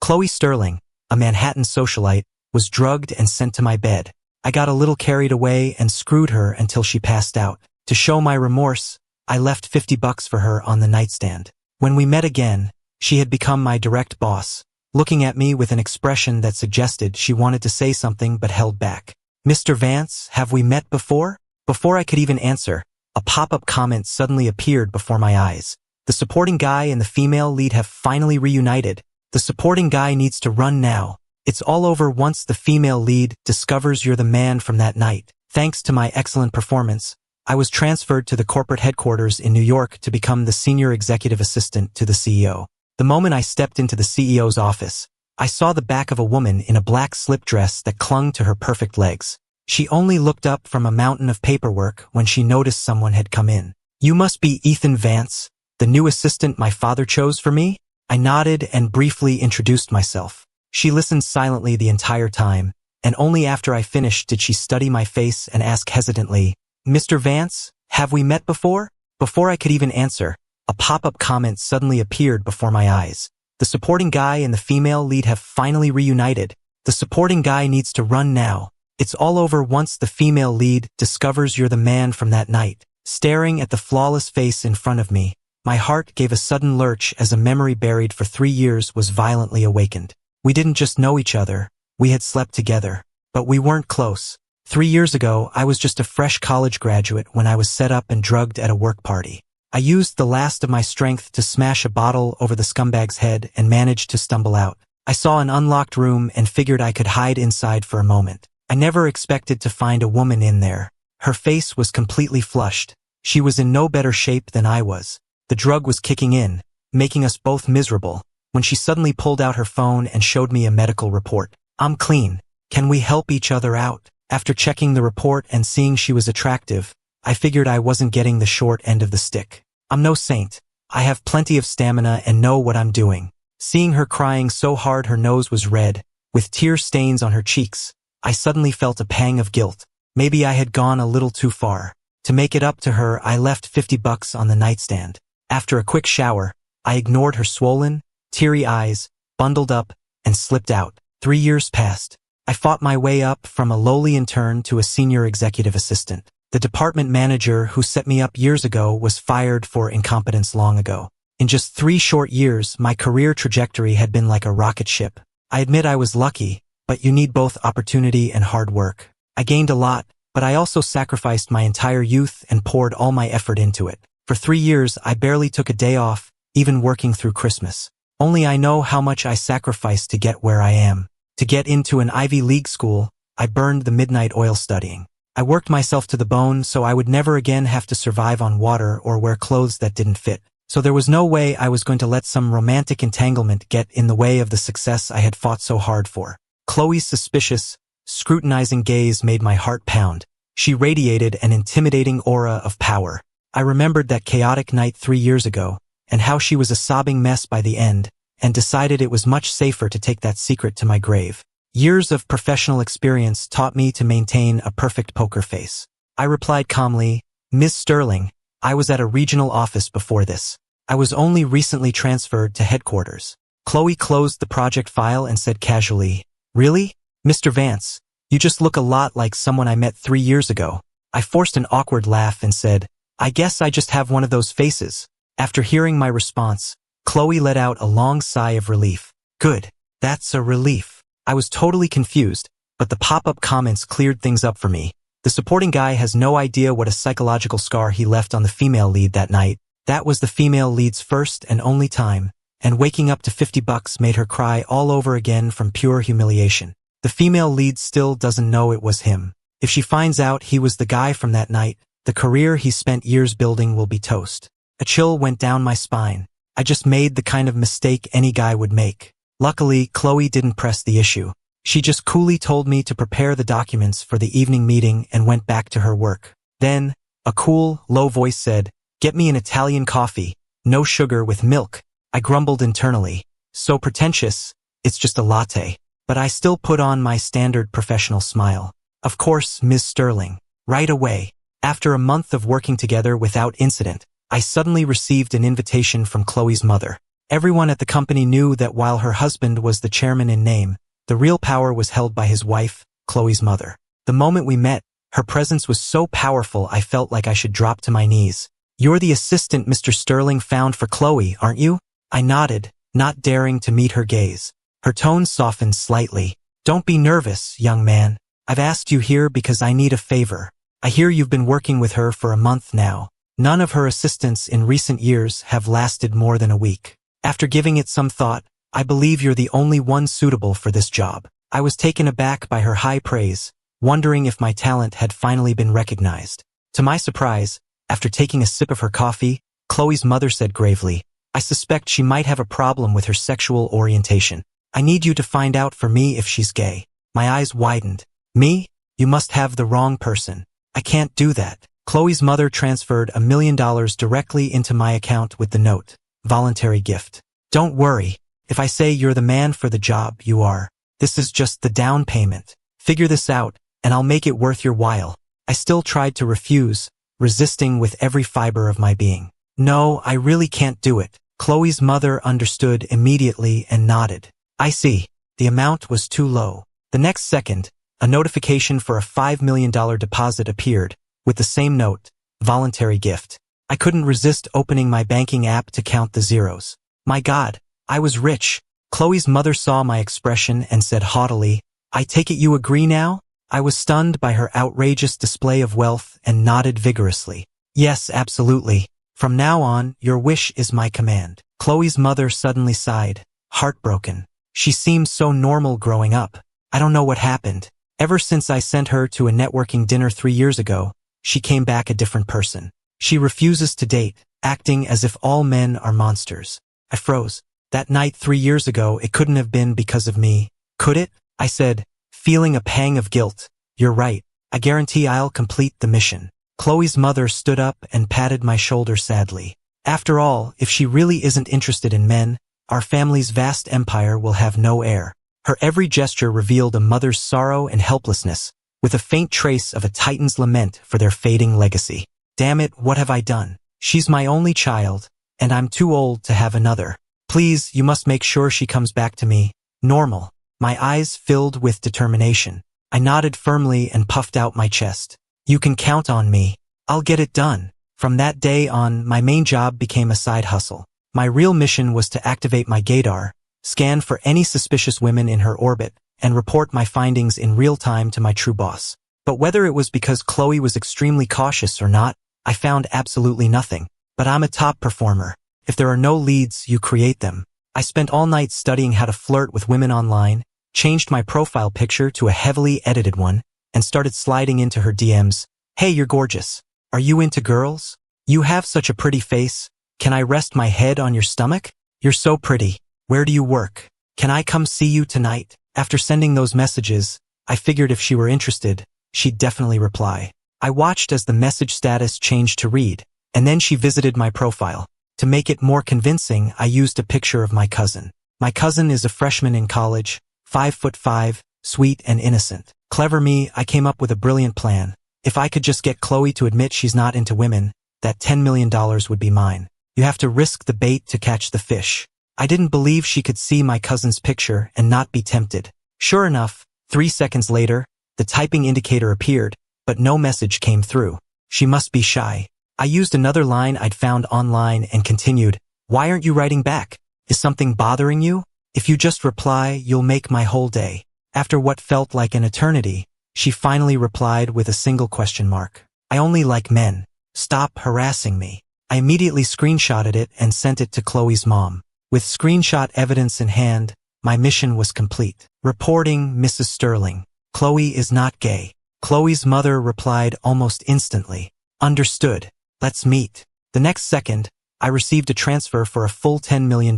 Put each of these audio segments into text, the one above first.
Khloe Sterling, a Manhattan socialite, was drugged and sent to my bed. I got a little carried away and screwed her until she passed out. To show my remorse, I left $50 for her on the nightstand. When we met again, she had become my direct boss, looking at me with an expression that suggested she wanted to say something but held back. "Mr. Vance, have we met before?" Before I could even answer, a pop-up comment suddenly appeared before my eyes. The supporting guy and the female lead have finally reunited. The supporting guy needs to run now. It's all over once the female lead discovers you're the man from that night. Thanks to my excellent performance, I was transferred to the corporate headquarters in New York to become the senior executive assistant to the CEO. The moment I stepped into the CEO's office, I saw the back of a woman in a black slip dress that clung to her perfect legs. She only looked up from a mountain of paperwork when she noticed someone had come in. "You must be Ethan Vance, the new assistant my father chose for me?" I nodded and briefly introduced myself. She listened silently the entire time, and only after I finished did she study my face and ask hesitantly, "Mr. Vance, have we met before?" Before I could even answer, a pop-up comment suddenly appeared before my eyes. The supporting guy and the female lead have finally reunited. The supporting guy needs to run now. It's all over once the female lead discovers you're the man from that night. Staring at the flawless face in front of me, my heart gave a sudden lurch as a memory buried for 3 years was violently awakened. We didn't just know each other, we had slept together, but we weren't close. 3 years ago, I was just a fresh college graduate when I was set up and drugged at a work party. I used the last of my strength to smash a bottle over the scumbag's head and managed to stumble out. I saw an unlocked room and figured I could hide inside for a moment. I never expected to find a woman in there. Her face was completely flushed. She was in no better shape than I was. The drug was kicking in, making us both miserable, when she suddenly pulled out her phone and showed me a medical report. "I'm clean. Can we help each other out?" After checking the report and seeing she was attractive, I figured I wasn't getting the short end of the stick. I'm no saint. I have plenty of stamina and know what I'm doing. Seeing her crying so hard her nose was red, with tear stains on her cheeks, I suddenly felt a pang of guilt. Maybe I had gone a little too far. To make it up to her, I left $50 on the nightstand. After a quick shower, I ignored her swollen, teary eyes, bundled up, and slipped out. 3 years passed. I fought my way up from a lowly intern to a senior executive assistant. The department manager who set me up years ago was fired for incompetence long ago. In just 3 short years, my career trajectory had been like a rocket ship. I admit I was lucky, but you need both opportunity and hard work. I gained a lot, but I also sacrificed my entire youth and poured all my effort into it. For 3 years, I barely took a day off, even working through Christmas. Only I know how much I sacrificed to get where I am. To get into an Ivy League school, I burned the midnight oil studying. I worked myself to the bone so I would never again have to survive on water or wear clothes that didn't fit. So there was no way I was going to let some romantic entanglement get in the way of the success I had fought so hard for. Chloe's suspicious, scrutinizing gaze made my heart pound. She radiated an intimidating aura of power. I remembered that chaotic night 3 years ago, and how she was a sobbing mess by the end, and decided it was much safer to take that secret to my grave. Years of professional experience taught me to maintain a perfect poker face. I replied calmly, "Ms. Sterling, I was at a regional office before this. I was only recently transferred to headquarters." Chloe closed the project file and said casually, "Really? Mr. Vance, you just look a lot like someone I met 3 years ago." I forced an awkward laugh and said, "I guess I just have one of those faces." After hearing my response, Chloe let out a long sigh of relief. "Good. That's a relief." I was totally confused, but the pop-up comments cleared things up for me. The supporting guy has no idea what a psychological scar he left on the female lead that night. That was the female lead's first and only time, and waking up to $50 made her cry all over again from pure humiliation. The female lead still doesn't know it was him. If she finds out he was the guy from that night, the career he spent years building will be toast. A chill went down my spine. I just made the kind of mistake any guy would make. Luckily, Chloe didn't press the issue. She just coolly told me to prepare the documents for the evening meeting and went back to her work. Then, a cool, low voice said, "Get me an Italian coffee, no sugar with milk." I grumbled internally. So pretentious, it's just a latte. But I still put on my standard professional smile. "Of course, Ms. Sterling." Right away. After a month of working together without incident, I suddenly received an invitation from Chloe's mother. Everyone at the company knew that while her husband was the chairman in name, the real power was held by his wife, Khloe's mother. The moment we met, her presence was so powerful I felt like I should drop to my knees. "You're the assistant Mr. Sterling found for Khloe, aren't you?" I nodded, not daring to meet her gaze. Her tone softened slightly. "Don't be nervous, young man. I've asked you here because I need a favor. I hear you've been working with her for a month now. None of her assistants in recent years have lasted more than a week. After giving it some thought, I believe you're the only one suitable for this job." I was taken aback by her high praise, wondering if my talent had finally been recognized. To my surprise, after taking a sip of her coffee, Khloe's mother said gravely, "I suspect she might have a problem with her sexual orientation. I need you to find out for me if she's gay." My eyes widened. "Me? You must have the wrong person. I can't do that." Khloe's mother transferred $1 million directly into my account with the note, "Voluntary gift." "Don't worry. If I say you're the man for the job, you are. This is just the down payment. Figure this out, and I'll make it worth your while." I still tried to refuse, resisting with every fiber of my being. "No, I really can't do it." Khloe's mother understood immediately and nodded. "I see. The amount was too low." The next second, a notification for a $5 million deposit appeared, with the same note, "Voluntary gift." I couldn't resist opening my banking app to count the zeros. My God, I was rich. Khloe's mother saw my expression and said haughtily, "I take it you agree now?" I was stunned by her outrageous display of wealth and nodded vigorously. "Yes, absolutely. From now on, your wish is my command." Khloe's mother suddenly sighed, heartbroken. She seemed so normal growing up. I don't know what happened. Ever since I sent her to a networking dinner 3 years ago, she came back a different person. She refuses to date, acting as if all men are monsters. I froze. That night 3 years ago, it couldn't have been because of me, could it? I said, feeling a pang of guilt. "You're right. I guarantee I'll complete the mission." Khloe's mother stood up and patted my shoulder sadly. "After all, if she really isn't interested in men, our family's vast empire will have no heir." Her every gesture revealed a mother's sorrow and helplessness, with a faint trace of a titan's lament for their fading legacy. Damn it, what have I done? She's my only child, and I'm too old to have another. Please, you must make sure she comes back to me normal. My eyes filled with determination. I nodded firmly and puffed out my chest. "You can count on me. I'll get it done." From that day on, my main job became a side hustle. My real mission was to activate my gaydar, scan for any suspicious women in her orbit, and report my findings in real time to my true boss. But whether it was because Khloe was extremely cautious or not, I found absolutely nothing. But I'm a top performer. If there are no leads, you create them. I spent all night studying how to flirt with women online, changed my profile picture to a heavily edited one, and started sliding into her DMs. "Hey, you're gorgeous. Are you into girls? You have such a pretty face. Can I rest my head on your stomach? You're so pretty. Where do you work? Can I come see you tonight?" After sending those messages, I figured if she were interested, she'd definitely reply. I watched as the message status changed to read, and then she visited my profile. To make it more convincing, I used a picture of my cousin. My cousin is a freshman in college, 5'5", sweet and innocent. Clever me, I came up with a brilliant plan. If I could just get Khloe to admit she's not into women, that $10 million would be mine. You have to risk the bait to catch the fish. I didn't believe she could see my cousin's picture and not be tempted. Sure enough, 3 seconds later, the typing indicator appeared, but no message came through. She must be shy. I used another line I'd found online and continued, "Why aren't you writing back? Is something bothering you? If you just reply, you'll make my whole day." After what felt like an eternity, she finally replied with a single question mark. "I only like men. Stop harassing me." I immediately screenshotted it and sent it to Khloe's mom. With screenshot evidence in hand, my mission was complete. Reporting Mrs. Sterling. Khloe is not gay. Khloe's mother replied almost instantly. "Understood. Let's meet." The next second, I received a transfer for a full $10 million,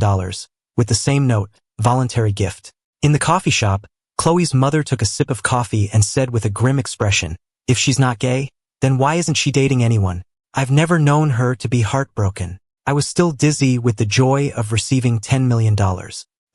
with the same note, "Voluntary gift." In the coffee shop, Khloe's mother took a sip of coffee and said with a grim expression, "If she's not gay, then why isn't she dating anyone?" I've never known her to be heartbroken. I was still dizzy with the joy of receiving $10 million.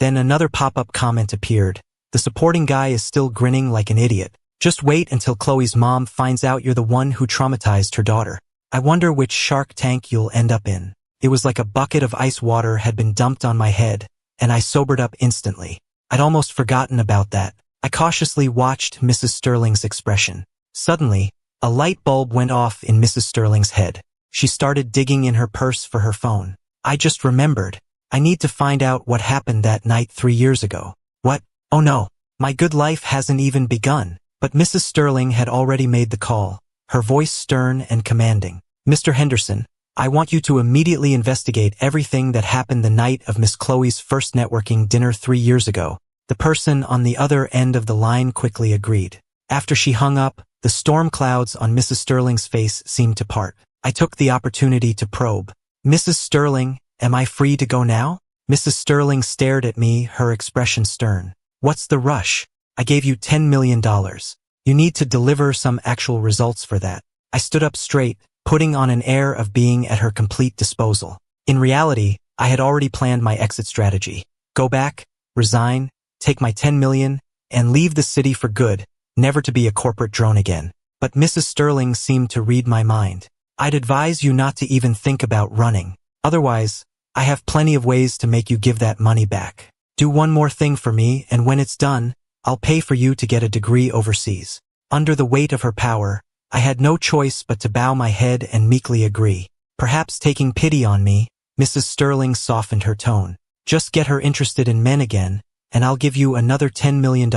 Then another pop-up comment appeared. "The supporting guy is still grinning like an idiot. Just wait until Khloe's mom finds out you're the one who traumatized her daughter. I wonder which Shark Tank you'll end up in." It was like a bucket of ice water had been dumped on my head, and I sobered up instantly. I'd almost forgotten about that. I cautiously watched Mrs. Sterling's expression. Suddenly, a light bulb went off in Mrs. Sterling's head. She started digging in her purse for her phone. I just remembered. I need to find out what happened that night 3 years ago. What? Oh no. My good life hasn't even begun. But Mrs. Sterling had already made the call, her voice stern and commanding. Mr. Henderson, I want you to immediately investigate everything that happened the night of Miss Khloe's first networking dinner 3 years ago. The person on the other end of the line quickly agreed. After she hung up, the storm clouds on Mrs. Sterling's face seemed to part. I took the opportunity to probe. Mrs. Sterling, am I free to go now? Mrs. Sterling stared at me, her expression stern. What's the rush? I gave you $10 million. You need to deliver some actual results for that. I stood up straight, putting on an air of being at her complete disposal. In reality, I had already planned my exit strategy. Go back, resign, take my $10 million, and leave the city for good, never to be a corporate drone again. But Mrs. Sterling seemed to read my mind. I'd advise you not to even think about running. Otherwise, I have plenty of ways to make you give that money back. Do one more thing for me, and when it's done, I'll pay for you to get a degree overseas. Under the weight of her power, I had no choice but to bow my head and meekly agree. Perhaps taking pity on me, Mrs. Sterling softened her tone. Just get her interested in men again, and I'll give you another $10 million,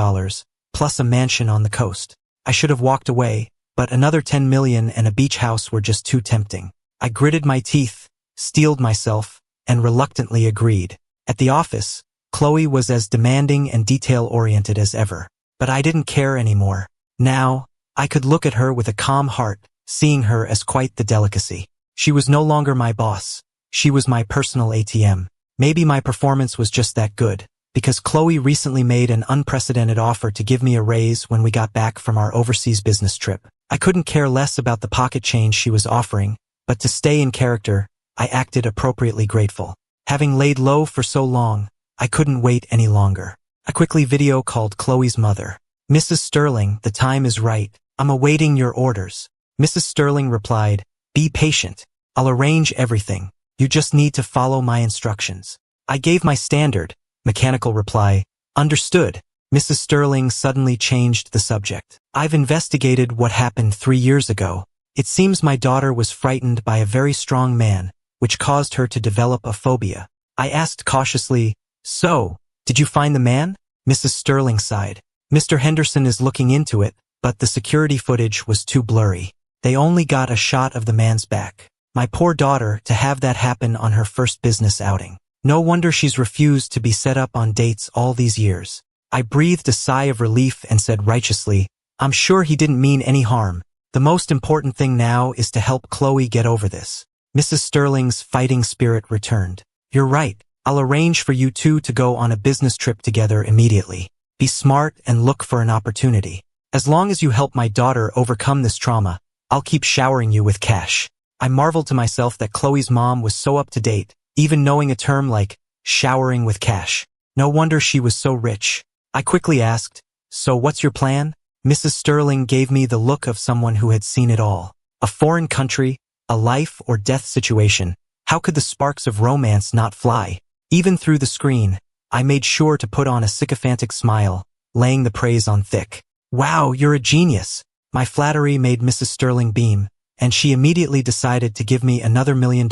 plus a mansion on the coast. I should have walked away, but another $10 million and a beach house were just too tempting. I gritted my teeth, steeled myself, and reluctantly agreed. At the office, Khloe was as demanding and detail-oriented as ever. But I didn't care anymore. Now, I could look at her with a calm heart, seeing her as quite the delicacy. She was no longer my boss. She was my personal ATM. Maybe my performance was just that good, because Khloe recently made an unprecedented offer to give me a raise when we got back from our overseas business trip. I couldn't care less about the pocket change she was offering, but to stay in character, I acted appropriately grateful. Having laid low for so long, I couldn't wait any longer. I quickly video called Khloe's mother. Mrs. Sterling, the time is right. I'm awaiting your orders. Mrs. Sterling replied, be patient. I'll arrange everything. You just need to follow my instructions. I gave my standard, mechanical reply. Understood. Mrs. Sterling suddenly changed the subject. I've investigated what happened 3 years ago. It seems my daughter was frightened by a very strong man, which caused her to develop a phobia. I asked cautiously, so, did you find the man? Mrs. Sterling sighed. Mr. Henderson is looking into it, but the security footage was too blurry. They only got a shot of the man's back. My poor daughter, to have that happen on her first business outing. No wonder she's refused to be set up on dates all these years. I breathed a sigh of relief and said righteously, I'm sure he didn't mean any harm. The most important thing now is to help Khloe get over this. Mrs. Sterling's fighting spirit returned. You're right. I'll arrange for you two to go on a business trip together immediately. Be smart and look for an opportunity. As long as you help my daughter overcome this trauma, I'll keep showering you with cash. I marveled to myself that Khloe's mom was so up to date, even knowing a term like showering with cash. No wonder she was so rich. I quickly asked, so what's your plan? Mrs. Sterling gave me the look of someone who had seen it all. A foreign country, a life or death situation. How could the sparks of romance not fly? Even through the screen, I made sure to put on a sycophantic smile, laying the praise on thick. Wow, you're a genius. My flattery made Mrs. Sterling beam, and she immediately decided to give me another $1 million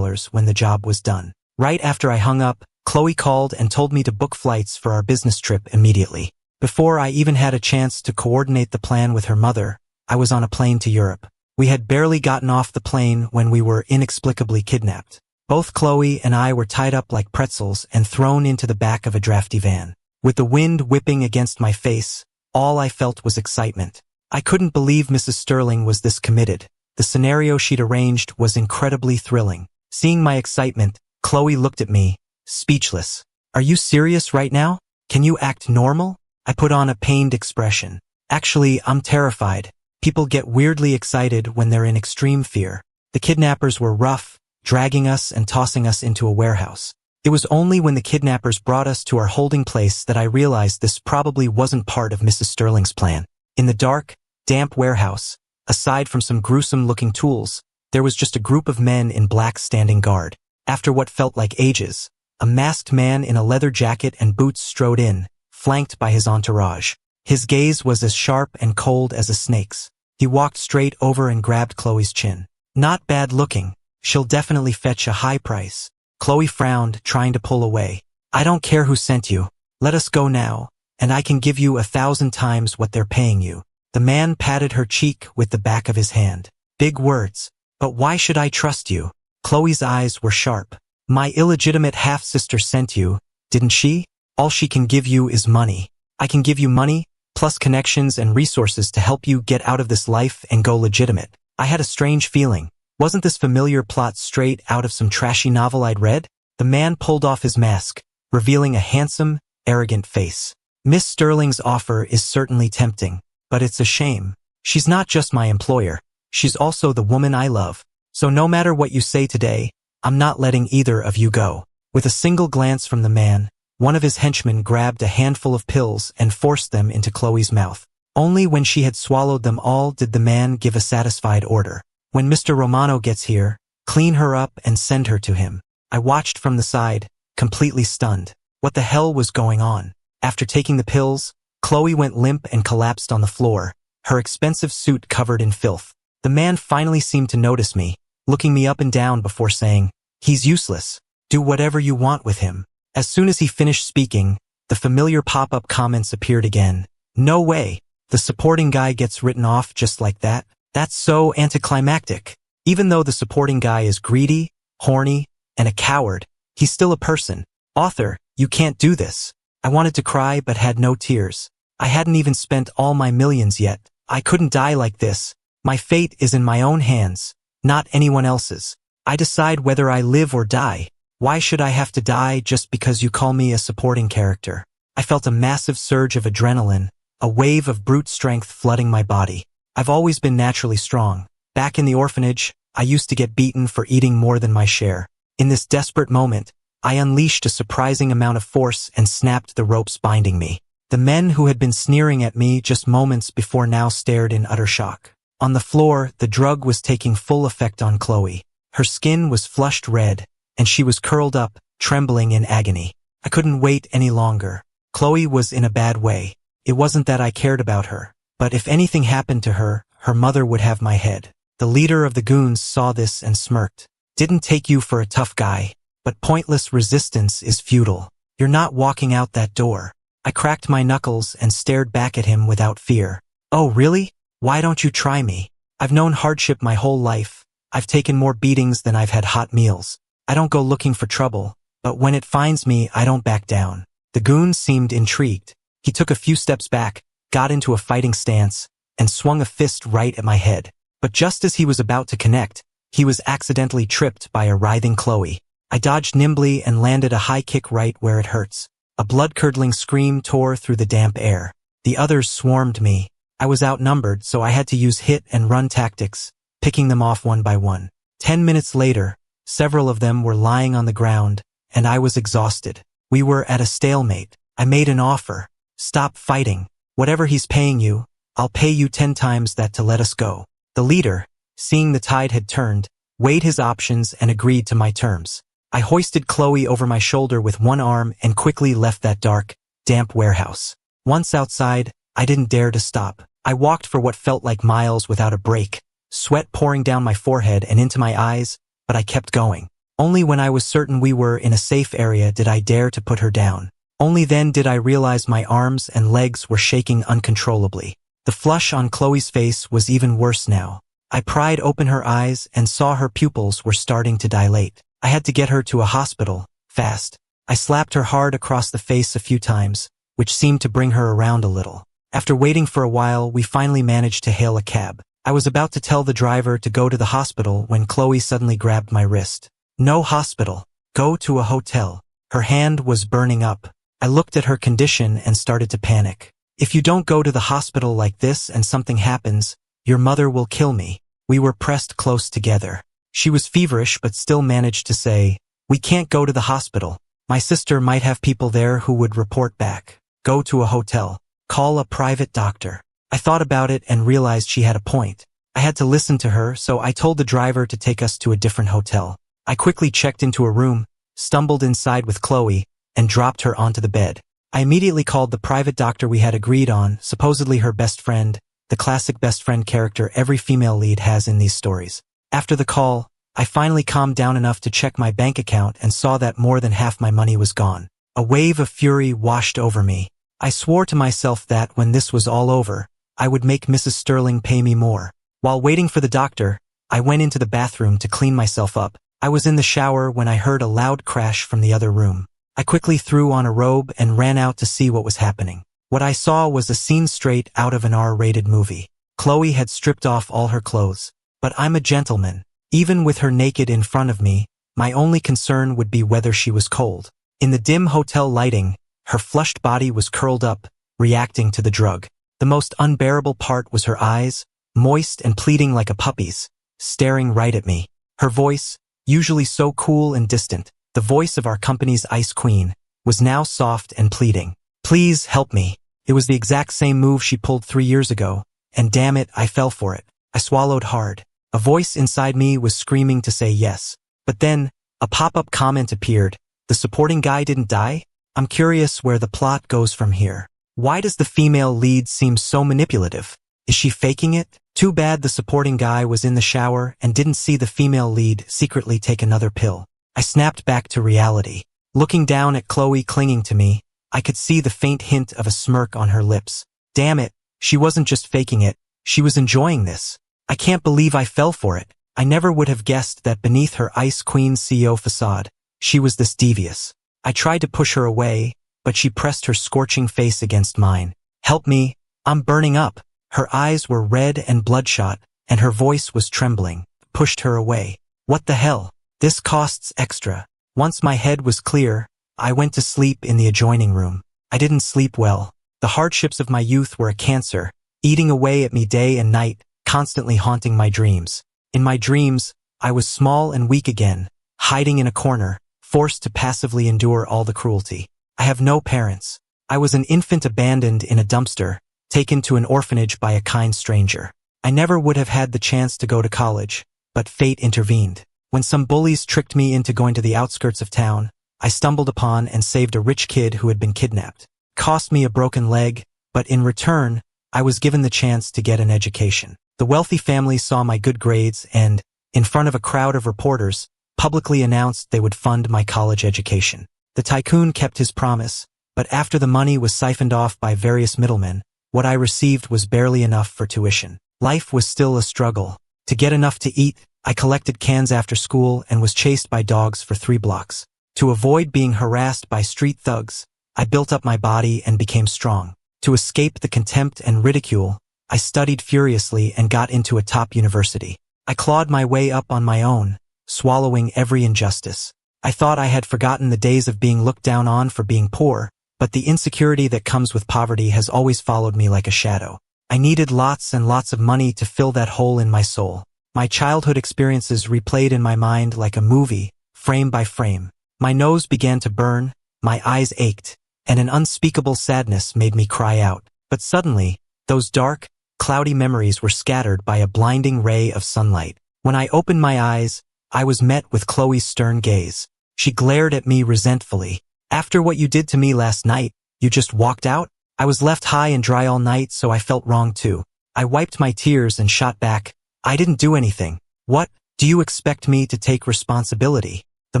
when the job was done. Right after I hung up, Khloe called and told me to book flights for our business trip immediately. Before I even had a chance to coordinate the plan with her mother, I was on a plane to Europe. We had barely gotten off the plane when we were inexplicably kidnapped. Both Khloe and I were tied up like pretzels and thrown into the back of a drafty van. With the wind whipping against my face, all I felt was excitement. I couldn't believe Mrs. Sterling was this committed. The scenario she'd arranged was incredibly thrilling. Seeing my excitement, Khloe looked at me, speechless. Are you serious right now? Can you act normal? I put on a pained expression. Actually, I'm terrified. People get weirdly excited when they're in extreme fear. The kidnappers were rough, dragging us and tossing us into a warehouse. It was only when the kidnappers brought us to our holding place that I realized this probably wasn't part of Mrs. Sterling's plan. In the dark, damp warehouse, aside from some gruesome-looking tools, there was just a group of men in black standing guard. After what felt like ages, a masked man in a leather jacket and boots strode in, flanked by his entourage. His gaze was as sharp and cold as a snake's. He walked straight over and grabbed Khloe's chin. Not bad looking. She'll definitely fetch a high price. Khloe frowned, trying to pull away. I don't care who sent you. Let us go now, and I can give you 1,000 times what they're paying you. The man patted her cheek with the back of his hand. Big words. But why should I trust you? Khloe's eyes were sharp. My illegitimate half-sister sent you, didn't she? All she can give you is money. I can give you money, plus connections and resources to help you get out of this life and go legitimate. I had a strange feeling. Wasn't this familiar plot straight out of some trashy novel I'd read? The man pulled off his mask, revealing a handsome, arrogant face. Miss Sterling's offer is certainly tempting, but it's a shame. She's not just my employer. She's also the woman I love. So no matter what you say today, I'm not letting either of you go. With a single glance from the man, one of his henchmen grabbed a handful of pills and forced them into Khloe's mouth. Only when she had swallowed them all did the man give a satisfied order. When Mr. Romano gets here, clean her up and send her to him. I watched from the side, completely stunned. What the hell was going on? After taking the pills, Khloe went limp and collapsed on the floor, her expensive suit covered in filth. The man finally seemed to notice me, looking me up and down before saying, "He's useless. Do whatever you want with him." As soon as he finished speaking, the familiar pop-up comments appeared again. No way. The supporting guy gets written off just like that? That's so anticlimactic. Even though the supporting guy is greedy, horny, and a coward, he's still a person. Author, you can't do this. I wanted to cry but had no tears. I hadn't even spent all my millions yet. I couldn't die like this. My fate is in my own hands, not anyone else's. I decide whether I live or die. Why should I have to die just because you call me a supporting character? I felt a massive surge of adrenaline, a wave of brute strength flooding my body. I've always been naturally strong. Back in the orphanage, I used to get beaten for eating more than my share. In this desperate moment, I unleashed a surprising amount of force and snapped the ropes binding me. The men who had been sneering at me just moments before now stared in utter shock. On the floor, the drug was taking full effect on Khloe. Her skin was flushed red, and she was curled up, trembling in agony. I couldn't wait any longer. Khloe was in a bad way. It wasn't that I cared about her, but if anything happened to her, her mother would have my head. The leader of the goons saw this and smirked. Didn't take you for a tough guy, but pointless resistance is futile. You're not walking out that door. I cracked my knuckles and stared back at him without fear. Oh, really? Why don't you try me? I've known hardship my whole life. I've taken more beatings than I've had hot meals. I don't go looking for trouble, but when it finds me, I don't back down. The goon seemed intrigued. He took a few steps back, got into a fighting stance, and swung a fist right at my head. But just as he was about to connect, he was accidentally tripped by a writhing Khloe. I dodged nimbly and landed a high kick right where it hurts. A blood-curdling scream tore through the damp air. The others swarmed me. I was outnumbered, so I had to use hit-and-run tactics, picking them off one by one. 10 minutes later, several of them were lying on the ground, and I was exhausted. We were at a stalemate. I made an offer. Stop fighting. Whatever he's paying you, I'll pay you 10 times that to let us go. The leader, seeing the tide had turned, weighed his options and agreed to my terms. I hoisted Khloe over my shoulder with one arm and quickly left that dark, damp warehouse. Once outside, I didn't dare to stop. I walked for what felt like miles without a break, sweat pouring down my forehead and into my eyes, but I kept going. Only when I was certain we were in a safe area did I dare to put her down. Only then did I realize my arms and legs were shaking uncontrollably. The flush on Khloe's face was even worse now. I pried open her eyes and saw her pupils were starting to dilate. I had to get her to a hospital, fast. I slapped her hard across the face a few times, which seemed to bring her around a little. After waiting for a while, we finally managed to hail a cab. I was about to tell the driver to go to the hospital when Khloe suddenly grabbed my wrist. No hospital. Go to a hotel. Her hand was burning up. I looked at her condition and started to panic. If you don't go to the hospital like this and something happens, your mother will kill me. We were pressed close together. She was feverish but still managed to say, "We can't go to the hospital. My sister might have people there who would report back. Go to a hotel. Call a private doctor." I thought about it and realized she had a point. I had to listen to her, so I told the driver to take us to a different hotel. I quickly checked into a room, stumbled inside with Khloe, and dropped her onto the bed. I immediately called the private doctor we had agreed on, supposedly her best friend, the classic best friend character every female lead has in these stories. After the call, I finally calmed down enough to check my bank account and saw that more than half my money was gone. A wave of fury washed over me. I swore to myself that when this was all over, I would make Mrs. Sterling pay me more. While waiting for the doctor, I went into the bathroom to clean myself up. I was in the shower when I heard a loud crash from the other room. I quickly threw on a robe and ran out to see what was happening. What I saw was a scene straight out of an R-rated movie. Khloe had stripped off all her clothes. But I'm a gentleman. Even with her naked in front of me, my only concern would be whether she was cold. In the dim hotel lighting, her flushed body was curled up, reacting to the drug. The most unbearable part was her eyes, moist and pleading like a puppy's, staring right at me. Her voice, usually so cool and distant, the voice of our company's ice queen, was now soft and pleading. Please help me. It was the exact same move she pulled 3 years ago, and damn it, I fell for it. I swallowed hard. A voice inside me was screaming to say yes. But then, a pop-up comment appeared. The supporting guy didn't die? I'm curious where the plot goes from here. Why does the female lead seem so manipulative? Is she faking it? Too bad the supporting guy was in the shower and didn't see the female lead secretly take another pill. I snapped back to reality. Looking down at Khloe clinging to me, I could see the faint hint of a smirk on her lips. Damn it, she wasn't just faking it, she was enjoying this. I can't believe I fell for it. I never would have guessed that beneath her Ice Queen CEO facade, she was this devious. I tried to push her away, but she pressed her scorching face against mine. Help me, I'm burning up. Her eyes were red and bloodshot, and her voice was trembling. Pushed her away. What the hell? This costs extra. Once my head was clear, I went to sleep in the adjoining room. I didn't sleep well. The hardships of my youth were a cancer, eating away at me day and night, constantly haunting my dreams. In my dreams, I was small and weak again, hiding in a corner, forced to passively endure all the cruelty. I have no parents. I was an infant abandoned in a dumpster, taken to an orphanage by a kind stranger. I never would have had the chance to go to college, but fate intervened. When some bullies tricked me into going to the outskirts of town, I stumbled upon and saved a rich kid who had been kidnapped. Cost me a broken leg, but in return, I was given the chance to get an education. The wealthy family saw my good grades and, in front of a crowd of reporters, publicly announced they would fund my college education. The tycoon kept his promise, but after the money was siphoned off by various middlemen, what I received was barely enough for tuition. Life was still a struggle. To get enough to eat, I collected cans after school and was chased by dogs for 3 blocks. To avoid being harassed by street thugs, I built up my body and became strong. To escape the contempt and ridicule, I studied furiously and got into a top university. I clawed my way up on my own, swallowing every injustice. I thought I had forgotten the days of being looked down on for being poor, but the insecurity that comes with poverty has always followed me like a shadow. I needed lots and lots of money to fill that hole in my soul. My childhood experiences replayed in my mind like a movie, frame by frame. My nose began to burn, my eyes ached, and an unspeakable sadness made me cry out. But suddenly, those dark, cloudy memories were scattered by a blinding ray of sunlight. When I opened my eyes, I was met with Khloe's stern gaze. She glared at me resentfully. After what you did to me last night, you just walked out? I was left high and dry all night, so I felt wrong too. I wiped my tears and shot back. I didn't do anything. What? Do you expect me to take responsibility? The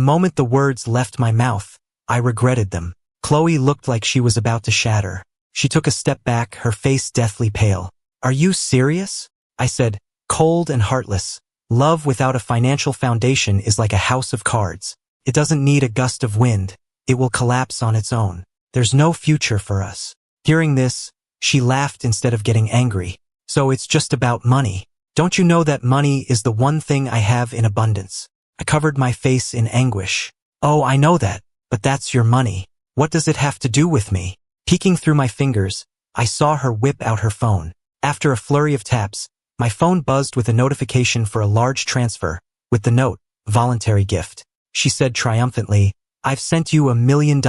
moment the words left my mouth, I regretted them. Khloe looked like she was about to shatter. She took a step back, her face deathly pale. Are you serious? I said, cold and heartless. Love without a financial foundation is like a house of cards. It doesn't need a gust of wind. It will collapse on its own. There's no future for us. Hearing this, she laughed instead of getting angry. So it's just about money. Don't you know that money is the one thing I have in abundance? I covered my face in anguish. Oh, I know that, but that's your money. What does it have to do with me? Peeking through my fingers, I saw her whip out her phone. After a flurry of taps, my phone buzzed with a notification for a large transfer, with the note, voluntary gift. She said triumphantly, I've sent you $1 million.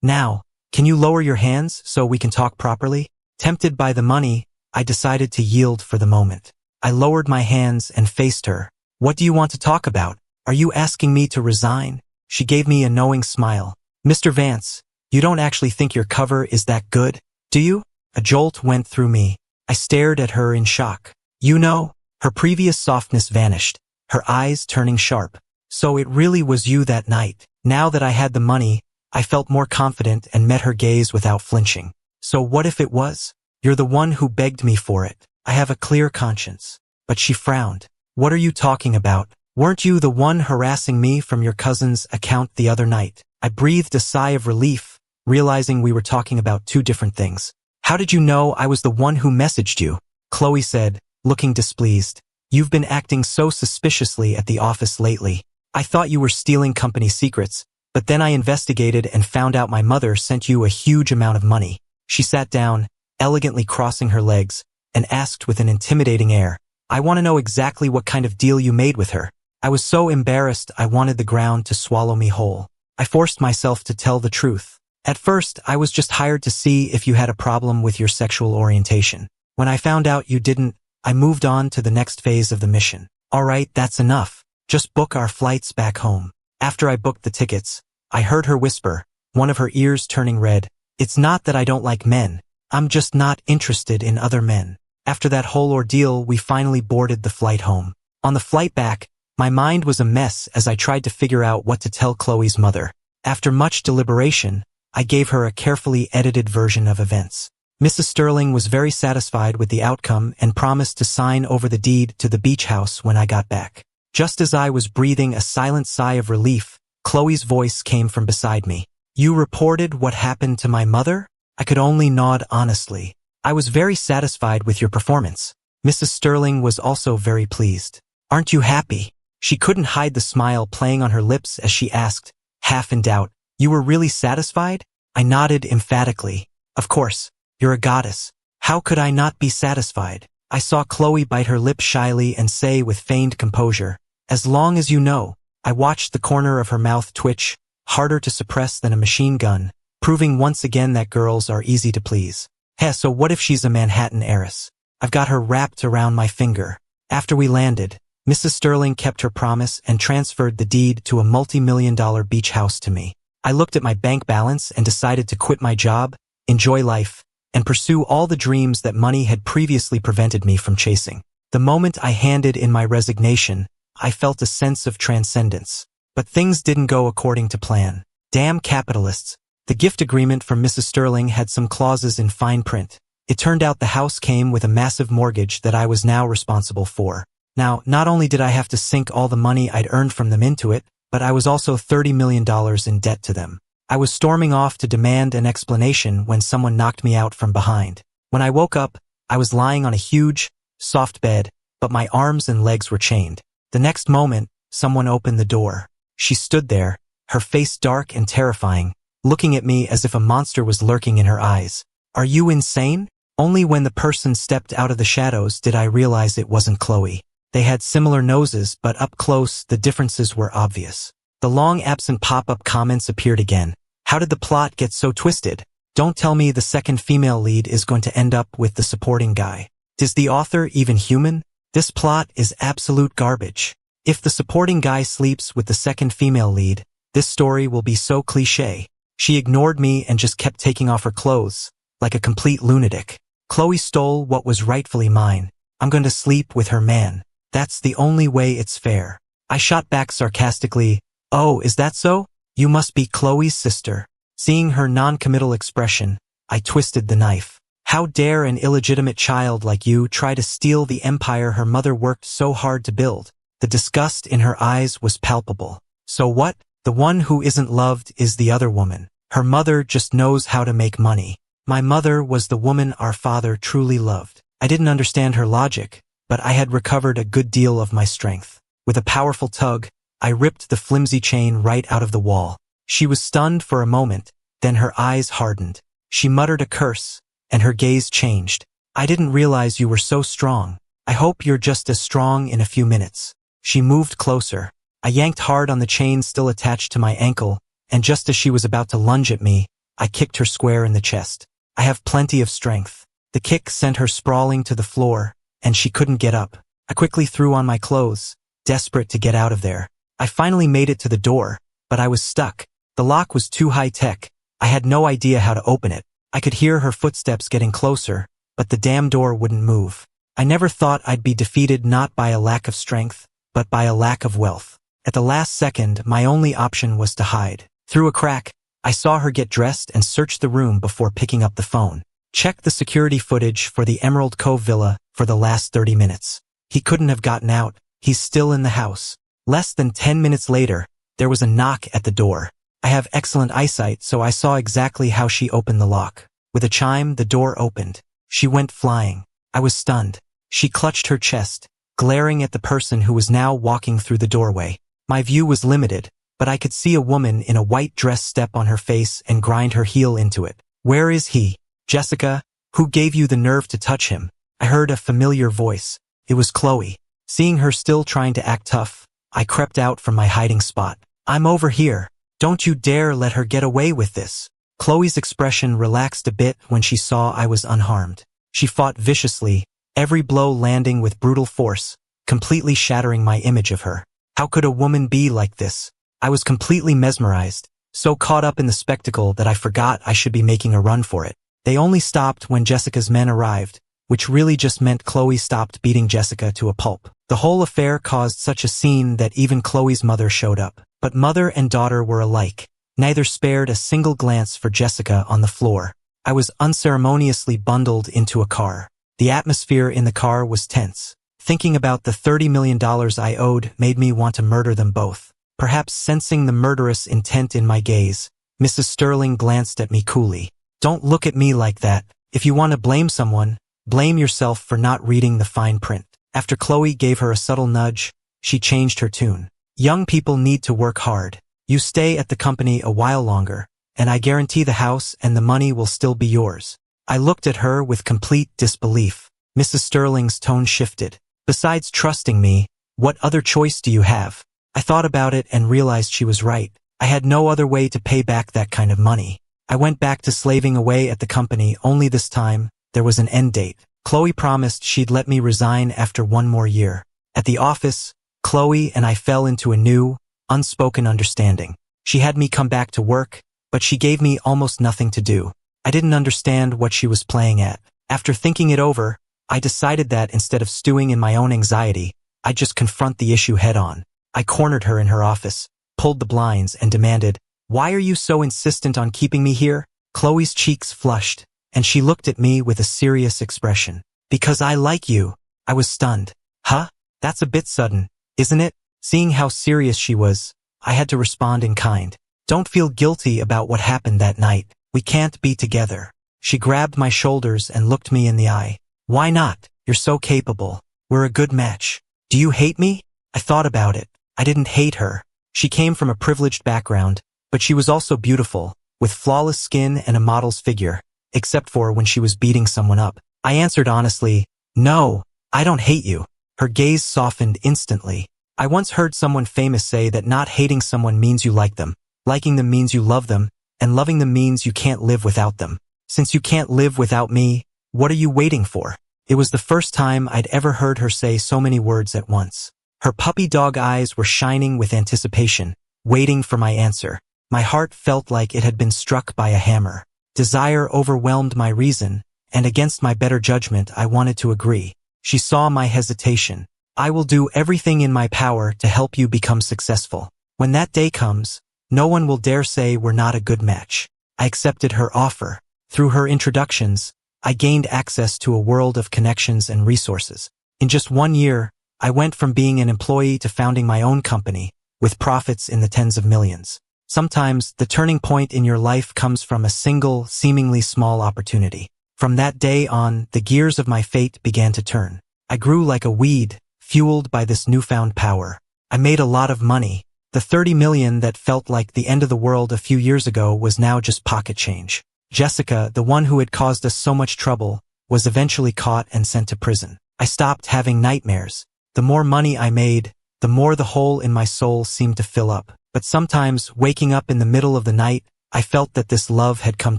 Now, can you lower your hands so we can talk properly? Tempted by the money, I decided to yield for the moment. I lowered my hands and faced her. What do you want to talk about? Are you asking me to resign? She gave me a knowing smile. Mr. Vance, you don't actually think your cover is that good, do you? A jolt went through me. I stared at her in shock. You know, her previous softness vanished, her eyes turning sharp. So it really was you that night. Now that I had the money, I felt more confident and met her gaze without flinching. So what if it was? You're the one who begged me for it. I have a clear conscience. But she frowned. What are you talking about? Weren't you the one harassing me from your cousin's account the other night? I breathed a sigh of relief, realizing we were talking about two different things. How did you know I was the one who messaged you? Khloe said, looking displeased. You've been acting so suspiciously at the office lately. I thought you were stealing company secrets, but then I investigated and found out my mother sent you a huge amount of money. She sat down, elegantly crossing her legs, and asked with an intimidating air, I want to know exactly what kind of deal you made with her. I was so embarrassed I wanted the ground to swallow me whole. I forced myself to tell the truth. At first, I was just hired to see if you had a problem with your sexual orientation. When I found out you didn't, I moved on to the next phase of the mission. All right, that's enough. Just book our flights back home. After I booked the tickets, I heard her whisper, one of her ears turning red. It's not that I don't like men. I'm just not interested in other men. After that whole ordeal, we finally boarded the flight home. On the flight back, my mind was a mess as I tried to figure out what to tell Khloe's mother. After much deliberation, I gave her a carefully edited version of events. Mrs. Sterling was very satisfied with the outcome and promised to sign over the deed to the beach house when I got back. Just as I was breathing a silent sigh of relief, Khloe's voice came from beside me. You reported what happened to my mother? I could only nod honestly. I was very satisfied with your performance. Mrs. Sterling was also very pleased. Aren't you happy? She couldn't hide the smile playing on her lips as she asked, half in doubt, you were really satisfied? I nodded emphatically. Of course, you're a goddess. How could I not be satisfied? I saw Khloe bite her lip shyly and say with feigned composure, as long as you know. I watched the corner of her mouth twitch, harder to suppress than a machine gun, proving once again that girls are easy to please. So what if she's a Manhattan heiress? I've got her wrapped around my finger. After we landed, Mrs. Sterling kept her promise and transferred the deed to a multi-million-dollar beach house to me. I looked at my bank balance and decided to quit my job, enjoy life, and pursue all the dreams that money had previously prevented me from chasing. The moment I handed in my resignation, I felt a sense of transcendence. But things didn't go according to plan. Damn capitalists. The gift agreement from Mrs. Sterling had some clauses in fine print. It turned out the house came with a massive mortgage that I was now responsible for. Now, not only did I have to sink all the money I'd earned from them into it, but I was also $30 million in debt to them. I was storming off to demand an explanation when someone knocked me out from behind. When I woke up, I was lying on a huge, soft bed, but my arms and legs were chained. The next moment, someone opened the door. She stood there, her face dark and terrifying, looking at me as if a monster was lurking in her eyes. Are you insane? Only when the person stepped out of the shadows did I realize it wasn't Khloe. They had similar noses, but up close, the differences were obvious. The long-absent pop-up comments appeared again. How did the plot get so twisted? Don't tell me the second female lead is going to end up with the supporting guy. Is the author even human? This plot is absolute garbage. If the supporting guy sleeps with the second female lead, this story will be so cliché. She ignored me and just kept taking off her clothes, like a complete lunatic. Khloe stole what was rightfully mine. I'm going to sleep with her man. That's the only way it's fair. I shot back sarcastically, oh, is that so? You must be Khloe's sister. Seeing her non-committal expression, I twisted the knife. How dare an illegitimate child like you try to steal the empire her mother worked so hard to build? The disgust in her eyes was palpable. So what? The one who isn't loved is the other woman. Her mother just knows how to make money. My mother was the woman our father truly loved. I didn't understand her logic, but I had recovered a good deal of my strength. With a powerful tug, I ripped the flimsy chain right out of the wall. She was stunned for a moment, then her eyes hardened. She muttered a curse, and her gaze changed. I didn't realize you were so strong. I hope you're just as strong in a few minutes. She moved closer. I yanked hard on the chain still attached to my ankle, and just as she was about to lunge at me, I kicked her square in the chest. I have plenty of strength. The kick sent her sprawling to the floor, and she couldn't get up. I quickly threw on my clothes, desperate to get out of there. I finally made it to the door, but I was stuck. The lock was too high-tech. I had no idea how to open it. I could hear her footsteps getting closer, but the damn door wouldn't move. I never thought I'd be defeated not by a lack of strength, but by a lack of wealth. At the last second, my only option was to hide. Through a crack, I saw her get dressed and search the room before picking up the phone. Check the security footage for the Emerald Cove Villa for the last 30 minutes. He couldn't have gotten out. He's still in the house. Less than 10 minutes later, there was a knock at the door. I have excellent eyesight, so I saw exactly how she opened the lock. With a chime, the door opened. She went flying. I was stunned. She clutched her chest, glaring at the person who was now walking through the doorway. My view was limited, but I could see a woman in a white dress step on her face and grind her heel into it. "Where is he? Jessica, who gave you the nerve to touch him?" I heard a familiar voice. It was Khloe. Seeing her still trying to act tough, I crept out from my hiding spot. "I'm over here. Don't you dare let her get away with this." Khloe's expression relaxed a bit when she saw I was unharmed. She fought viciously, every blow landing with brutal force, completely shattering my image of her. How could a woman be like this? I was completely mesmerized, so caught up in the spectacle that I forgot I should be making a run for it. They only stopped when Jessica's men arrived, which really just meant Khloe stopped beating Jessica to a pulp. The whole affair caused such a scene that even Khloe's mother showed up. But mother and daughter were alike. Neither spared a single glance for Jessica on the floor. I was unceremoniously bundled into a car. The atmosphere in the car was tense. Thinking about the $30 million I owed made me want to murder them both. Perhaps sensing the murderous intent in my gaze, Mrs. Sterling glanced at me coolly. "Don't look at me like that. If you want to blame someone, blame yourself for not reading the fine print." After Khloe gave her a subtle nudge, she changed her tune. "Young people need to work hard. You stay at the company a while longer, and I guarantee the house and the money will still be yours." I looked at her with complete disbelief. Mrs. Sterling's tone shifted. "Besides trusting me, what other choice do you have?" I thought about it and realized she was right. I had no other way to pay back that kind of money. I went back to slaving away at the company, only this time, there was an end date. Khloe promised she'd let me resign after one more year. At the office, Khloe and I fell into a new, unspoken understanding. She had me come back to work, but she gave me almost nothing to do. I didn't understand what she was playing at. After thinking it over, I decided that instead of stewing in my own anxiety, I'd just confront the issue head-on. I cornered her in her office, pulled the blinds, and demanded, "Why are you so insistent on keeping me here?" Khloe's cheeks flushed, and she looked at me with a serious expression. "Because I like you." I was stunned. "Huh? That's a bit sudden, isn't it?" Seeing how serious she was, I had to respond in kind. "Don't feel guilty about what happened that night. We can't be together." She grabbed my shoulders and looked me in the eye. "Why not? You're so capable. We're a good match. Do you hate me?" I thought about it. I didn't hate her. She came from a privileged background, but she was also beautiful, with flawless skin and a model's figure, except for when she was beating someone up. I answered honestly, "No, I don't hate you." Her gaze softened instantly. I once heard someone famous say that not hating someone means you like them, liking them means you love them, and loving them means you can't live without them. Since you can't live without me, what are you waiting for? It was the first time I'd ever heard her say so many words at once. Her puppy dog eyes were shining with anticipation, waiting for my answer. My heart felt like it had been struck by a hammer. Desire overwhelmed my reason, and against my better judgment I wanted to agree. She saw my hesitation. "I will do everything in my power to help you become successful. When that day comes, no one will dare say we're not a good match." I accepted her offer. Through her introductions, I gained access to a world of connections and resources. In just 1 year, I went from being an employee to founding my own company, with profits in the tens of millions. Sometimes, the turning point in your life comes from a single, seemingly small opportunity. From that day on, the gears of my fate began to turn. I grew like a weed, fueled by this newfound power. I made a lot of money. The 30 million that felt like the end of the world a few years ago was now just pocket change. Jessica, the one who had caused us so much trouble, was eventually caught and sent to prison. I stopped having nightmares. The more money I made, the more the hole in my soul seemed to fill up. But sometimes, waking up in the middle of the night, I felt that this love had come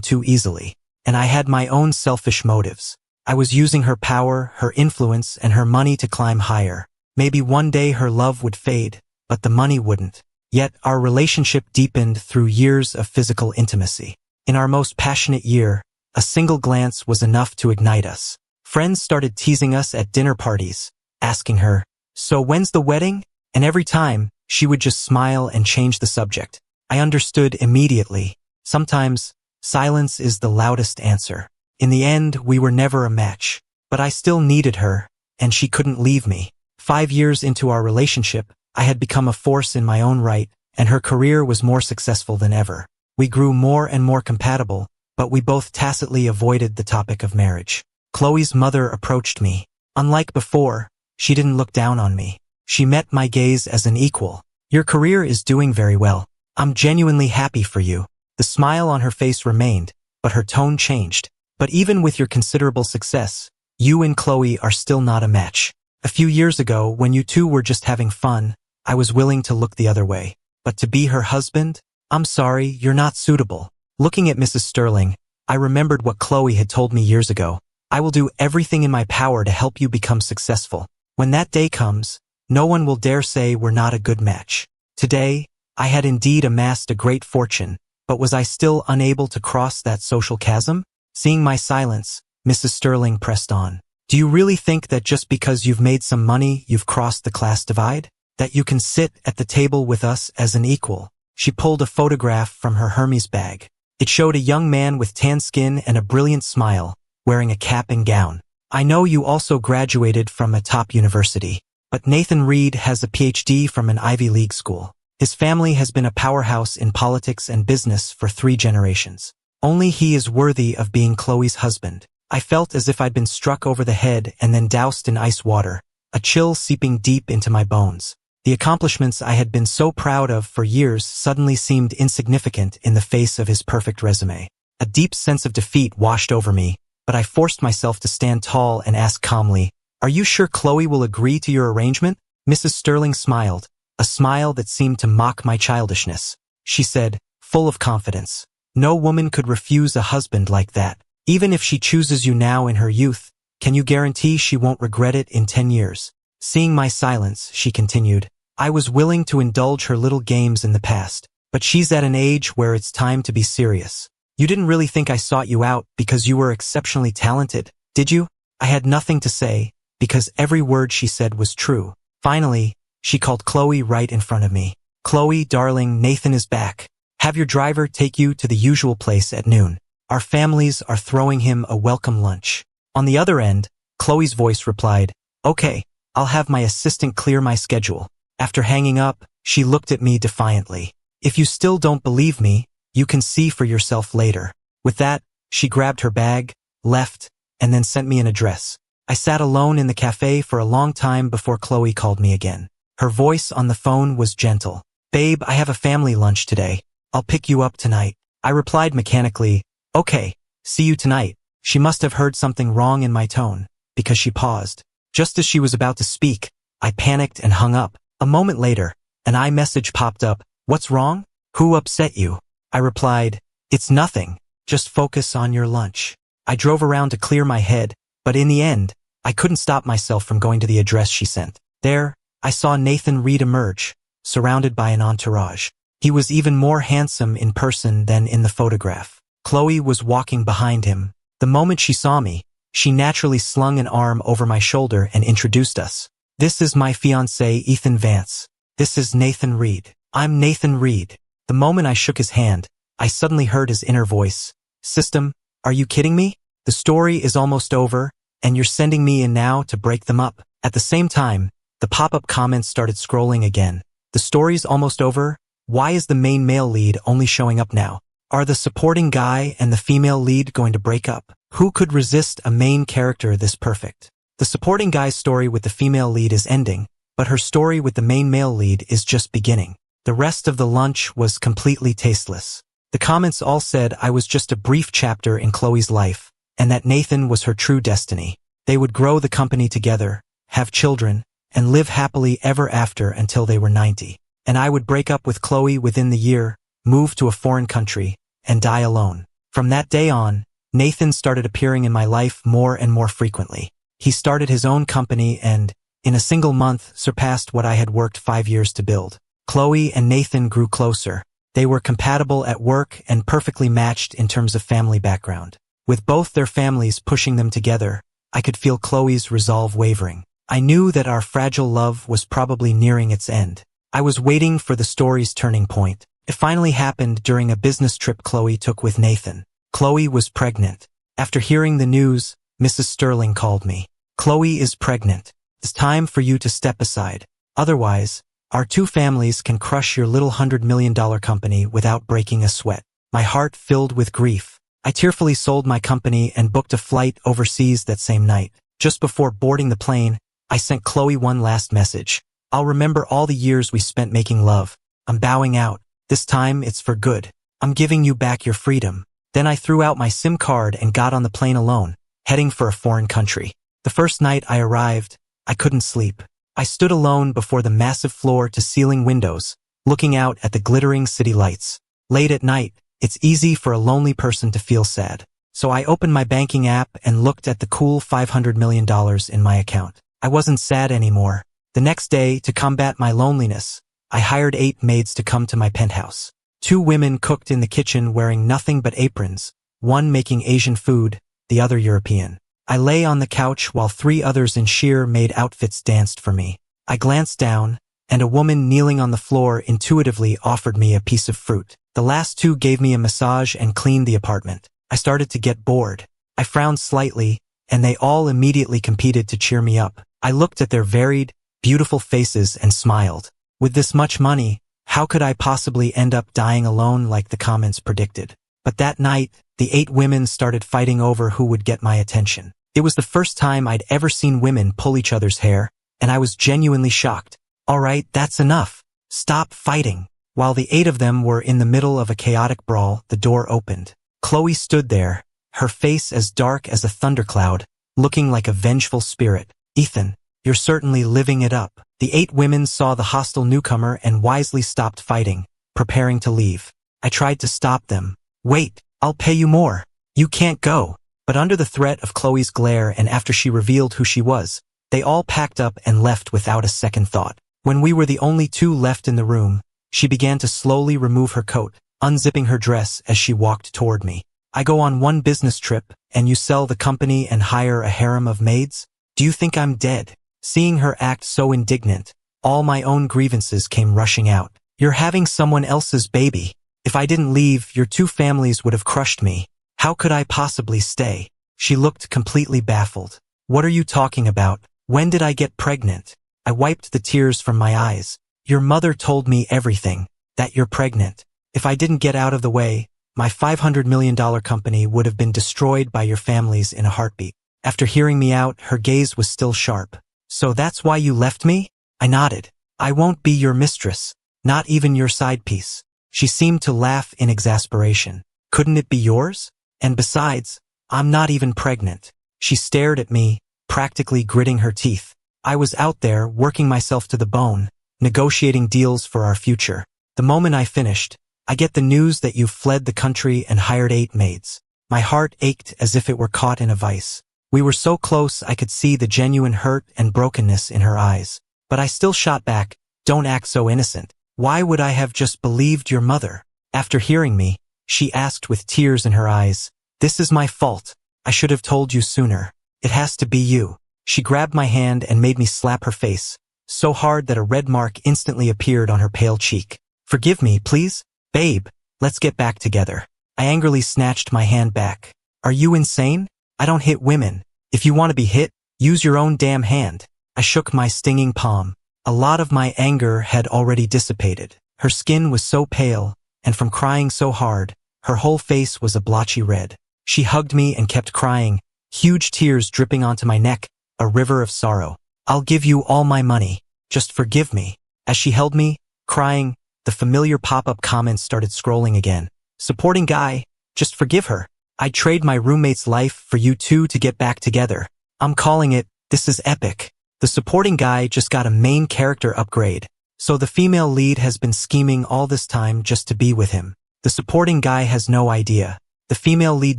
too easily. And I had my own selfish motives. I was using her power, her influence, and her money to climb higher. Maybe one day her love would fade, but the money wouldn't. Yet our relationship deepened through years of physical intimacy. In our most passionate year, a single glance was enough to ignite us. Friends started teasing us at dinner parties, asking her, "So when's the wedding?" And every time, she would just smile and change the subject. I understood immediately. Sometimes, silence is the loudest answer. In the end, we were never a match. But I still needed her, and she couldn't leave me. 5 years into our relationship, I had become a force in my own right, and her career was more successful than ever. We grew more and more compatible, but we both tacitly avoided the topic of marriage. Khloe's mother approached me. Unlike before, she didn't look down on me. She met my gaze as an equal. "Your career is doing very well. I'm genuinely happy for you." The smile on her face remained, but her tone changed. "But even with your considerable success, you and Khloe are still not a match. A few years ago, when you two were just having fun, I was willing to look the other way. But to be her husband? I'm sorry, you're not suitable." Looking at Mrs. Sterling, I remembered what Khloe had told me years ago. "I will do everything in my power to help you become successful. When that day comes, no one will dare say we're not a good match." Today, I had indeed amassed a great fortune, but was I still unable to cross that social chasm? Seeing my silence, Mrs. Sterling pressed on. "Do you really think that just because you've made some money, you've crossed the class divide? That you can sit at the table with us as an equal?" She pulled a photograph from her Hermes bag. It showed a young man with tan skin and a brilliant smile, wearing a cap and gown. "I know you also graduated from a top university, but Nathan Reed has a PhD from an Ivy League school. His family has been a powerhouse in politics and business for 3 generations. Only he is worthy of being Khloe's husband." I felt as if I'd been struck over the head and then doused in ice water, a chill seeping deep into my bones. The accomplishments I had been so proud of for years suddenly seemed insignificant in the face of his perfect resume. A deep sense of defeat washed over me, but I forced myself to stand tall and ask calmly, "Are you sure Khloe will agree to your arrangement?" Mrs. Sterling smiled, a smile that seemed to mock my childishness. She said, full of confidence, "No woman could refuse a husband like that. Even if she chooses you now in her youth, can you guarantee she won't regret it in 10 years? Seeing my silence, she continued, "I was willing to indulge her little games in the past, but she's at an age where it's time to be serious. You didn't really think I sought you out because you were exceptionally talented, did you?" I had nothing to say, because every word she said was true. Finally, she called Khloe right in front of me. "Khloe, darling, Nathan is back. Have your driver take you to the usual place at noon. Our families are throwing him a welcome lunch." On the other end, Khloe's voice replied, "Okay, I'll have my assistant clear my schedule." After hanging up, she looked at me defiantly. "If you still don't believe me, you can see for yourself later." With that, she grabbed her bag, left, and then sent me an address. I sat alone in the cafe for a long time before Khloe called me again. Her voice on the phone was gentle. "Babe, I have a family lunch today. I'll pick you up tonight." I replied mechanically, "Okay, see you tonight." She must have heard something wrong in my tone, because she paused. Just as she was about to speak, I panicked and hung up. A moment later, an iMessage popped up. "What's wrong? Who upset you?" I replied, "It's nothing. Just focus on your lunch." I drove around to clear my head, but in the end, I couldn't stop myself from going to the address she sent. There, I saw Nathan Reed emerge, surrounded by an entourage. He was even more handsome in person than in the photograph. Khloe was walking behind him. The moment she saw me, she naturally slung an arm over my shoulder and introduced us. "This is my fiancé, Ethan Vance. This is Nathan Reed. I'm Nathan Reed." The moment I shook his hand, I suddenly heard his inner voice. "System, are you kidding me? The story is almost over, and you're sending me in now to break them up." At the same time, the pop-up comments started scrolling again. "The story's almost over? Why is the main male lead only showing up now? Are the supporting guy and the female lead going to break up? Who could resist a main character this perfect?" The supporting guy's story with the female lead is ending, but her story with the main male lead is just beginning. The rest of the lunch was completely tasteless. The comments all said I was just a brief chapter in Khloe's life, and that Nathan was her true destiny. They would grow the company together, have children, and live happily ever after until they were 90. And I would break up with Khloe within the year, move to a foreign country, and die alone. From that day on, Nathan started appearing in my life more and more frequently. He started his own company and, in a single month, surpassed what I had worked 5 years to build. Khloe and Nathan grew closer. They were compatible at work and perfectly matched in terms of family background. With both their families pushing them together, I could feel Khloe's resolve wavering. I knew that our fragile love was probably nearing its end. I was waiting for the story's turning point. It finally happened during a business trip Khloe took with Nathan. Khloe was pregnant. After hearing the news, Mrs. Sterling called me. "Khloe is pregnant. It's time for you to step aside. Otherwise, our two families can crush your little $100 million company without breaking a sweat." My heart filled with grief. I tearfully sold my company and booked a flight overseas that same night. Just before boarding the plane, I sent Khloe one last message. "I'll remember all the years we spent making love. I'm bowing out. This time it's for good. I'm giving you back your freedom." Then I threw out my SIM card and got on the plane alone, heading for a foreign country. The first night I arrived, I couldn't sleep. I stood alone before the massive floor-to-ceiling windows, looking out at the glittering city lights. Late at night, it's easy for a lonely person to feel sad. So I opened my banking app and looked at the cool $500 million in my account. I wasn't sad anymore. The next day, to combat my loneliness, I hired 8 maids to come to my penthouse. 2 women cooked in the kitchen wearing nothing but aprons, one making Asian food, the other European. I lay on the couch while 3 others in sheer maid outfits danced for me. I glanced down, and a woman kneeling on the floor intuitively offered me a piece of fruit. The last 2 gave me a massage and cleaned the apartment. I started to get bored. I frowned slightly, and they all immediately competed to cheer me up. I looked at their varied, beautiful faces and smiled. With this much money, how could I possibly end up dying alone like the comments predicted? But that night, the 8 women started fighting over who would get my attention. It was the first time I'd ever seen women pull each other's hair, and I was genuinely shocked. "All right, that's enough. Stop fighting." While the 8 of them were in the middle of a chaotic brawl, the door opened. Khloe stood there, her face as dark as a thundercloud, looking like a vengeful spirit. "Ethan, you're certainly living it up." The 8 women saw the hostile newcomer and wisely stopped fighting, preparing to leave. I tried to stop them. "Wait, I'll pay you more. You can't go." But under the threat of Khloe's glare and after she revealed who she was, they all packed up and left without a second thought. When we were the only 2 left in the room, she began to slowly remove her coat, unzipping her dress as she walked toward me. "I go on one business trip, and you sell the company and hire a harem of maids? Do you think I'm dead?" Seeing her act so indignant, all my own grievances came rushing out. "You're having someone else's baby. If I didn't leave, your 2 families would have crushed me. How could I possibly stay?" She looked completely baffled. "What are you talking about? When did I get pregnant?" I wiped the tears from my eyes. "Your mother told me everything, that you're pregnant. If I didn't get out of the way, my $500 million company would have been destroyed by your families in a heartbeat." After hearing me out, her gaze was still sharp. "So that's why you left me?" I nodded. "I won't be your mistress, not even your side piece." She seemed to laugh in exasperation. "Couldn't it be yours? And besides, I'm not even pregnant." She stared at me, practically gritting her teeth. I was out there, working myself to the bone, negotiating deals for our future. The moment I finished, I get the news that you've fled the country and hired 8 maids. My heart ached as if it were caught in a vice. We were so close I could see the genuine hurt and brokenness in her eyes. But I still shot back, "Don't act so innocent. Why would I have just believed your mother?" After hearing me, she asked with tears in her eyes, "This is my fault. I should have told you sooner. It has to be you." She grabbed my hand and made me slap her face, so hard that a red mark instantly appeared on her pale cheek. "Forgive me, please? Babe, let's get back together." I angrily snatched my hand back. "Are you insane? I don't hit women. If you want to be hit, use your own damn hand." I shook my stinging palm. A lot of my anger had already dissipated. Her skin was so pale, and from crying so hard, her whole face was a blotchy red. She hugged me and kept crying, huge tears dripping onto my neck, a river of sorrow. "I'll give you all my money. Just forgive me." As she held me, crying, the familiar pop-up comments started scrolling again. "Supporting guy, just forgive her. I'd trade my roommate's life for you 2 to get back together. I'm calling it, this is epic." The supporting guy just got a main character upgrade, so the female lead has been scheming all this time just to be with him. The supporting guy has no idea. The female lead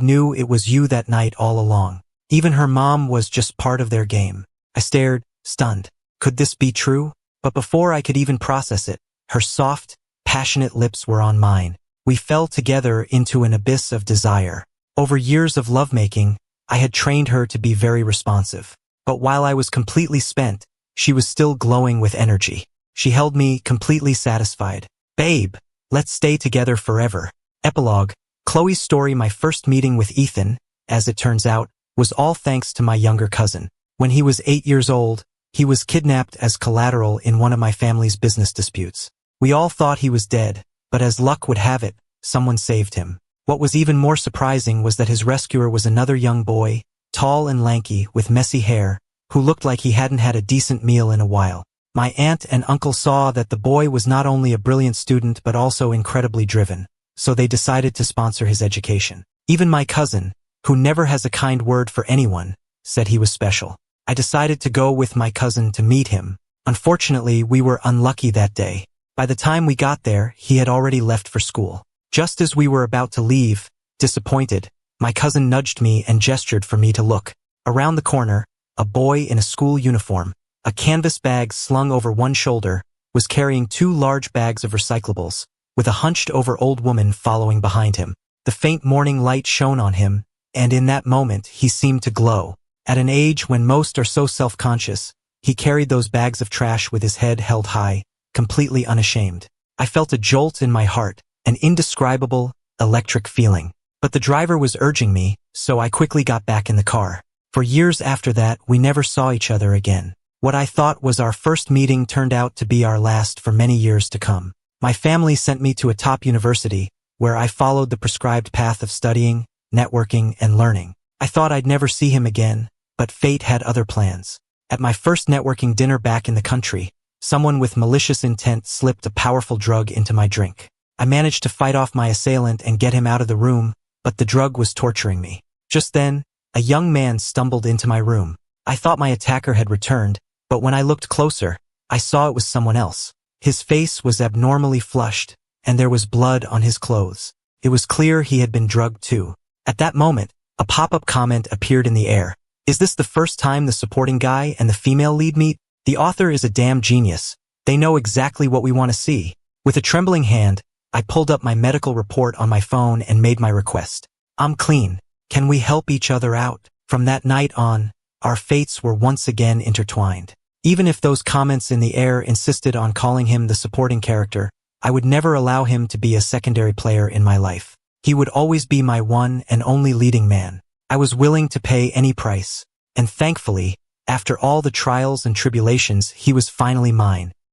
knew it was you that night all along. Even her mom was just part of their game. I stared, stunned. Could this be true? But before I could even process it, her soft, passionate lips were on mine. We fell together into an abyss of desire. Over years of lovemaking, I had trained her to be very responsive. But while I was completely spent, she was still glowing with energy. She held me completely satisfied. Babe, let's stay together forever. Epilogue. Khloe's story. My first meeting with Ethan, as it turns out, was all thanks to my younger cousin. When he was 8 years old, he was kidnapped as collateral in one of my family's business disputes. We all thought he was dead, but as luck would have it, someone saved him. What was even more surprising was that his rescuer was another young boy, tall and lanky, with messy hair, who looked like he hadn't had a decent meal in a while. My aunt and uncle saw that the boy was not only a brilliant student but also incredibly driven, so they decided to sponsor his education. Even my cousin, who never has a kind word for anyone, said he was special. I decided to go with my cousin to meet him. Unfortunately, we were unlucky that day. By the time we got there, he had already left for school. Just as we were about to leave, disappointed, my cousin nudged me and gestured for me to look. Around the corner, a boy in a school uniform, a canvas bag slung over one shoulder, was carrying 2 large bags of recyclables, with a hunched-over old woman following behind him. The faint morning light shone on him, and in that moment he seemed to glow. At an age when most are so self-conscious, he carried those bags of trash with his head held high, completely unashamed. I felt a jolt in my heart, an indescribable, electric feeling. But the driver was urging me, so I quickly got back in the car. For years after that, we never saw each other again. What I thought was our first meeting turned out to be our last for many years to come. My family sent me to a top university, where I followed the prescribed path of studying, networking, and learning. I thought I'd never see him again, but fate had other plans. At my first networking dinner back in the country, someone with malicious intent slipped a powerful drug into my drink. I managed to fight off my assailant and get him out of the room, but the drug was torturing me. Just then, a young man stumbled into my room. I thought my attacker had returned, but when I looked closer, I saw it was someone else. His face was abnormally flushed, and there was blood on his clothes. It was clear he had been drugged too. At that moment, a pop-up comment appeared in the air. Is this the first time the supporting guy and the female lead meet? The author is a damn genius. They know exactly what we want to see. With a trembling hand, I pulled up my medical report on my phone and made my request. I'm clean. Can we help each other out? From that night on, our fates were once again intertwined. Even if those comments in the air insisted on calling him the supporting character, I would never allow him to be a secondary player in my life. He would always be my one and only leading man. I was willing to pay any price. And thankfully, after all the trials and tribulations, he was finally mine.